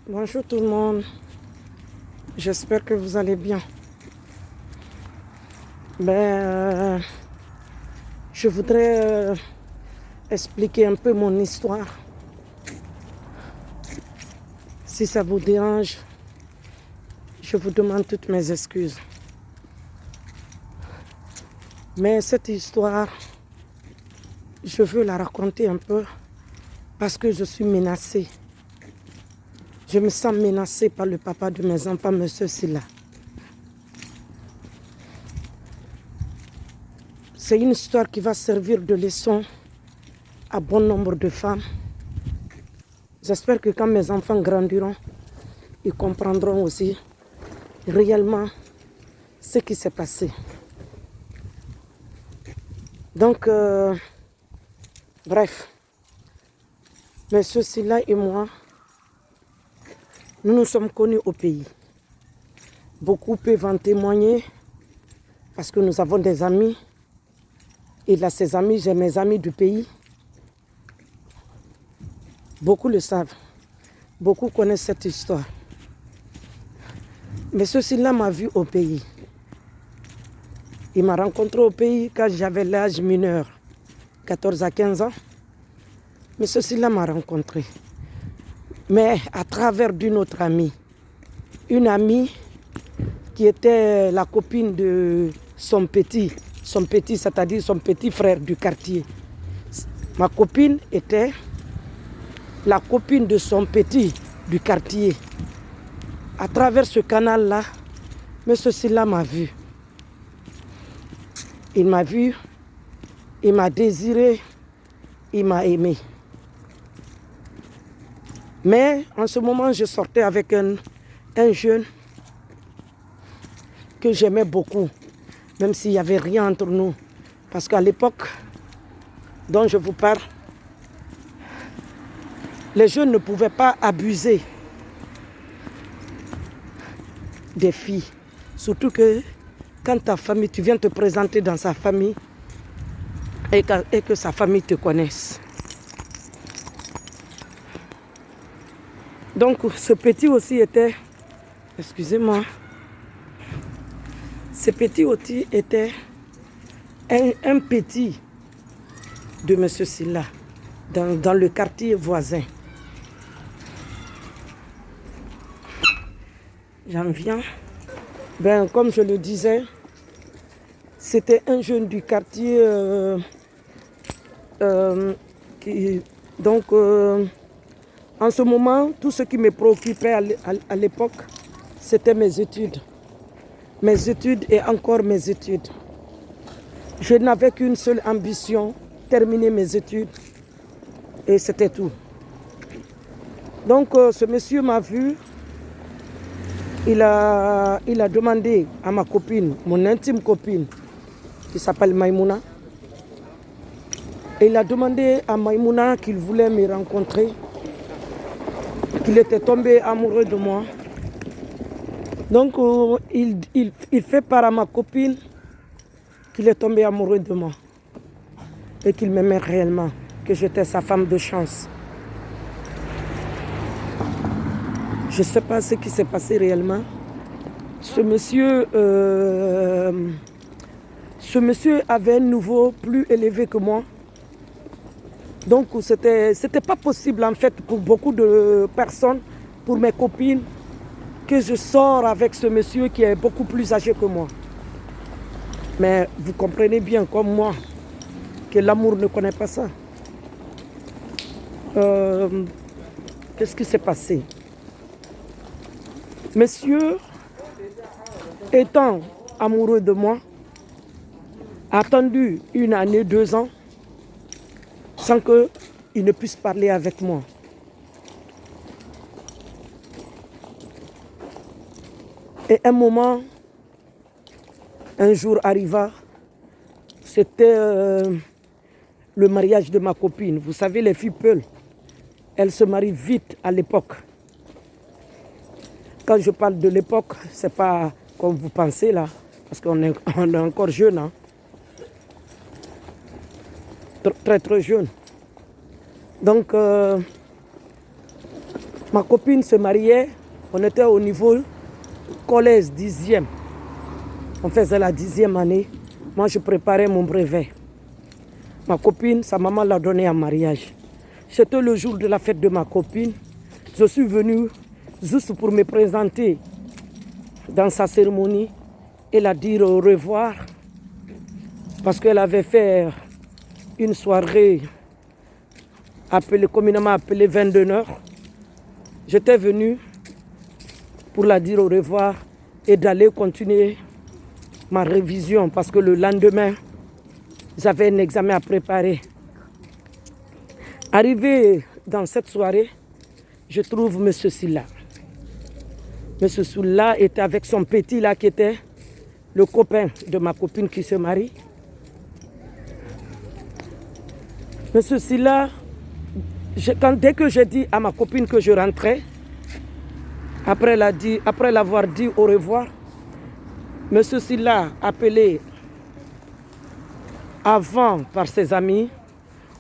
Bonjour tout le monde, j'espère que vous allez bien. Je voudrais expliquer un peu mon histoire. Si ça vous dérange, je vous demande toutes mes excuses. Mais cette histoire, je veux la raconter un peu parce que je suis menacée. Je me sens menacée par le papa de mes enfants, M. Silla. C'est une histoire qui va servir de leçon à bon nombre de femmes. J'espère que quand mes enfants grandiront, ils comprendront aussi réellement ce qui s'est passé. Donc, bref, M. Silla et moi, nous nous sommes connus au pays. Beaucoup peuvent en témoigner parce que nous avons des amis. Il a ses amis, j'ai mes amis du pays. Beaucoup le savent. Beaucoup connaissent cette histoire. Mais ceci-là m'a vu au pays. Il m'a rencontré au pays quand j'avais l'âge mineur, 14 à 15 ans. Mais ceci-là m'a rencontré. Mais à travers d'une autre amie. Une amie qui était la copine de son petit, c'est-à-dire son petit frère du quartier. Ma copine était la copine de son petit du quartier. À travers ce canal-là, M. Silla m'a vu. Il m'a vu, il m'a désiré, il m'a aimé. Mais en ce moment, je sortais avec un jeune que j'aimais beaucoup, même s'il n'y avait rien entre nous. Parce qu'à l'époque dont je vous parle, les jeunes ne pouvaient pas abuser des filles. Surtout que quand ta famille, tu viens te présenter dans sa famille et que sa famille te connaisse. Donc ce petit aussi était, excusez-moi, ce petit aussi était un petit de M. Silla dans le quartier voisin. J'en viens. Comme je le disais, c'était un jeune du quartier en ce moment, tout ce qui me préoccupait à l'époque, c'était mes études. Mes études et encore mes études. Je n'avais qu'une seule ambition, terminer mes études. Et c'était tout. Donc ce monsieur m'a vu. Il a demandé à ma copine, mon intime copine, qui s'appelle Maïmouna. Et il a demandé à Maïmouna qu'il voulait me rencontrer, qu'il était tombé amoureux de moi. Donc il fait part à ma copine qu'il est tombé amoureux de moi et qu'il m'aimait réellement, que j'étais sa femme de chance. Je ne sais pas ce qui s'est passé réellement. Ce monsieur avait un niveau plus élevé que moi. Donc c'était pas possible en fait pour beaucoup de personnes, pour mes copines, que je sors avec ce monsieur qui est beaucoup plus âgé que moi. Mais vous comprenez bien comme moi que l'amour ne connaît pas ça. Qu'est-ce qui s'est passé? Monsieur, étant amoureux de moi, a attendu 1 année, 2 ans, sans qu'il ne puisse parler avec moi. Et un jour arriva, c'était le mariage de ma copine. Vous savez, les filles Peul, elles se marient vite à l'époque. Quand je parle de l'époque, c'est pas comme vous pensez là, parce qu'on est encore jeune. Hein. Très très jeune. Donc Ma copine se mariait, on était au niveau collège 10e. On faisait la 10e année. Moi, je préparais mon brevet. Ma copine, sa maman l'a donné en mariage. C'était le jour de la fête de ma copine. Je suis venu juste pour me présenter dans sa cérémonie et la dire au revoir parce qu'elle avait fait une soirée communément appelée 22 heures. J'étais venu pour la dire au revoir et d'aller continuer ma révision parce que le lendemain, j'avais un examen à préparer. Arrivé dans cette soirée, je trouve M. Silla. M. Silla était avec son petit là qui était le copain de ma copine qui se marie. M. Silla, dès que j'ai dit à ma copine que je rentrais, après l'avoir dit au revoir, M. Silla appelé avant par ses amis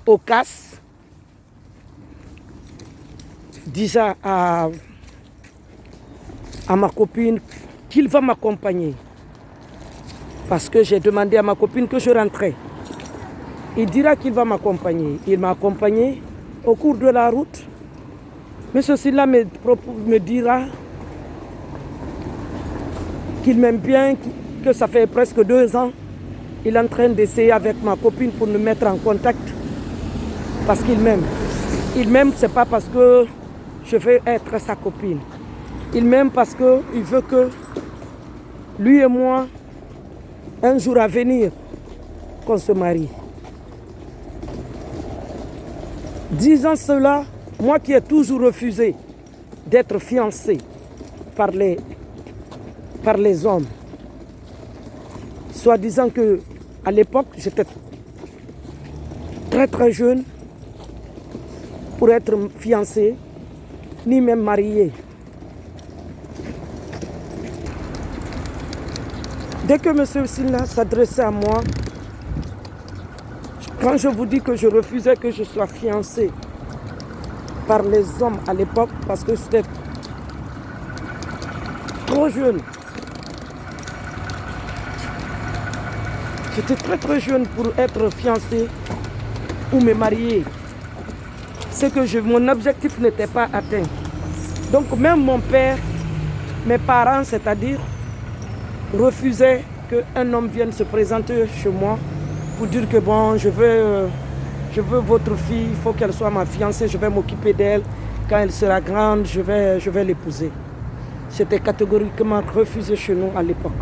au casse, disant à ma copine qu'il va m'accompagner. Parce que j'ai demandé à ma copine que je rentrais. Il dira qu'il va m'accompagner. Il m'a accompagné au cours de la route. Mais ceci-là me dira qu'il m'aime bien, que ça fait presque 2 ans. Il est en train d'essayer avec ma copine pour nous mettre en contact. Parce qu'il m'aime. Il m'aime, ce n'est pas parce que je veux être sa copine. Il m'aime parce qu'il veut que lui et moi, un jour à venir, qu'on se marie. Disant cela, moi qui ai toujours refusé d'être fiancé par les hommes, soit disant que à l'époque, j'étais très très jeune pour être fiancé, ni même marié. Dès que M. Silla s'adressait à moi, quand je vous dis que je refusais que je sois fiancé par les hommes à l'époque, parce que j'étais trop jeune. J'étais très très jeune pour être fiancé ou me marier. C'est que mon objectif n'était pas atteint. Donc même mon père, mes parents, c'est-à-dire, refusaient qu'un homme vienne se présenter chez moi pour dire que bon, je veux votre fille, il faut qu'elle soit ma fiancée, je vais m'occuper d'elle. Quand elle sera grande, je vais l'épouser. C'était catégoriquement refusé chez nous à l'époque.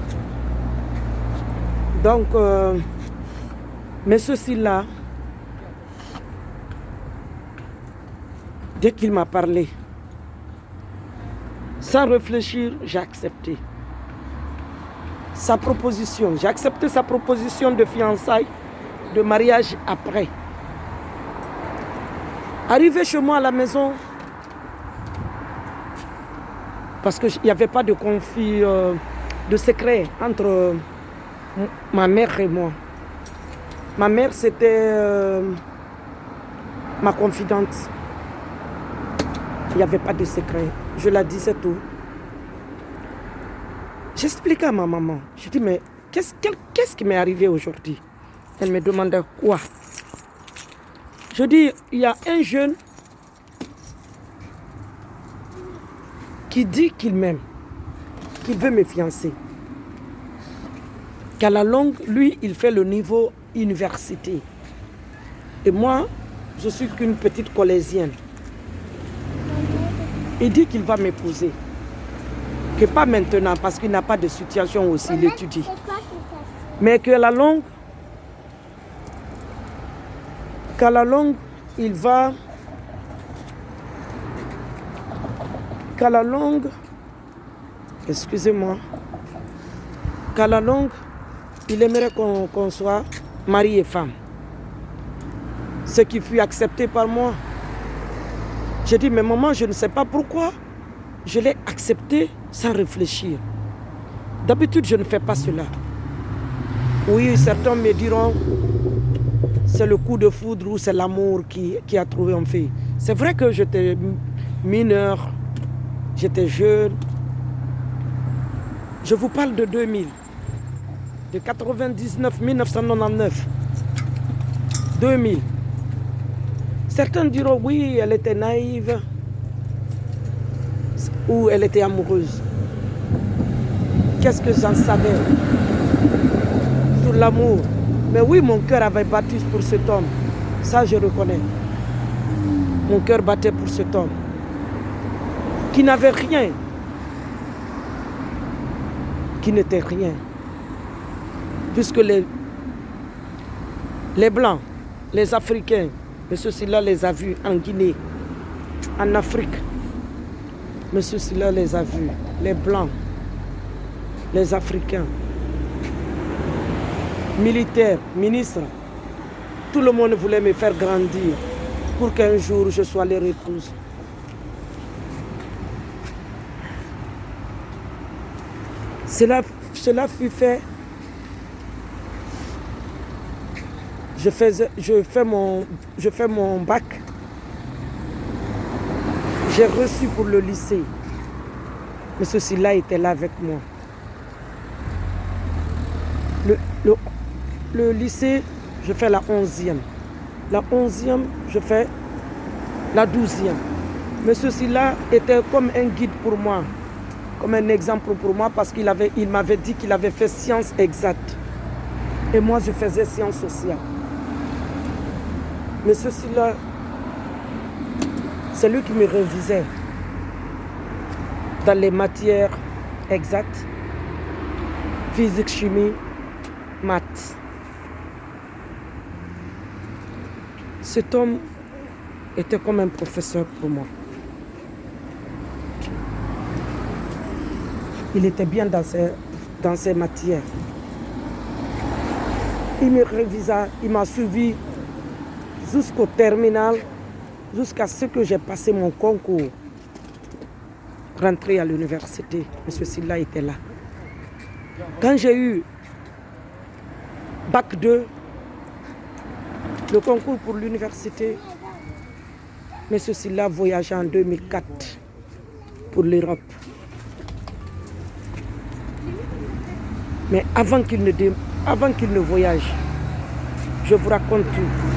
Donc, mais ceci-là, dès qu'il m'a parlé, sans réfléchir, j'ai accepté sa proposition. J'ai accepté sa proposition de fiançailles, de mariage après. Arrivé chez moi à la maison, parce qu'il n'y avait pas de conflit, de secret entre ma mère et moi. Ma mère, c'était ma confidente. Il n'y avait pas de secret. Je la disais tout. J'expliquais à ma maman. Je dis, mais qu'est-ce qui m'est arrivé aujourd'hui? Elle me demandait quoi? Je dis, il y a un jeune qui dit qu'il m'aime, qu'il veut me fiancer. Qu'à la longue, lui, il fait le niveau université. Et moi, je suis qu'une petite collégienne. Il dit qu'il va m'épouser. Que pas maintenant, parce qu'il n'a pas de situation aussi, il étudie. Mais qu'à la longue, il va... Qu'à la longue, excusez-moi, qu'à la longue, il aimerait qu'on soit mari et femme. Ce qui fut accepté par moi. J'ai dit, mais maman, je ne sais pas pourquoi je l'ai accepté sans réfléchir. D'habitude, je ne fais pas cela. Oui, certains me diront, c'est le coup de foudre ou c'est l'amour qui a trouvé en fait. C'est vrai que j'étais mineure, J'étais jeune. Je vous parle de 2000. De 99, 1999. 2000. Certains diront oui, elle était naïve ou elle était amoureuse. Qu'est-ce que j'en savais sur l'amour? Mais oui, mon cœur avait battu pour cet homme. Ça, je reconnais. Mon cœur battait pour cet homme qui n'avait rien, qui n'était rien. Puisque les Blancs, les Africains, M. Silla les a vus en Guinée, en Afrique. M. Silla les a vus, les Blancs, les Africains, militaires, ministres. Tout le monde voulait me faire grandir pour qu'un jour je sois leur épouse. Cela fut fait. Je fais mon bac. J'ai reçu pour le lycée. Mais ceci-là était là avec moi. Le lycée, je fais la 11e. La 11e, je fais la 12e. Mais ceci-là était comme un guide pour moi, comme un exemple pour moi, parce qu'il m'avait dit qu'il avait fait sciences exactes. Et moi, je faisais sciences sociales. Mais ceci-là, c'est lui qui me révisait dans les matières exactes, physique, chimie, maths. Cet homme était comme un professeur pour moi. Il était bien dans ses matières. Il me révisa, il m'a suivi jusqu'au terminal, jusqu'à ce que j'ai passé mon concours. Rentré à l'université, M. Silla était là. Quand j'ai eu Bac 2, le concours pour l'université, M. Silla voyageait en 2004 pour l'Europe. Mais avant qu'il ne voyage, je vous raconte tout.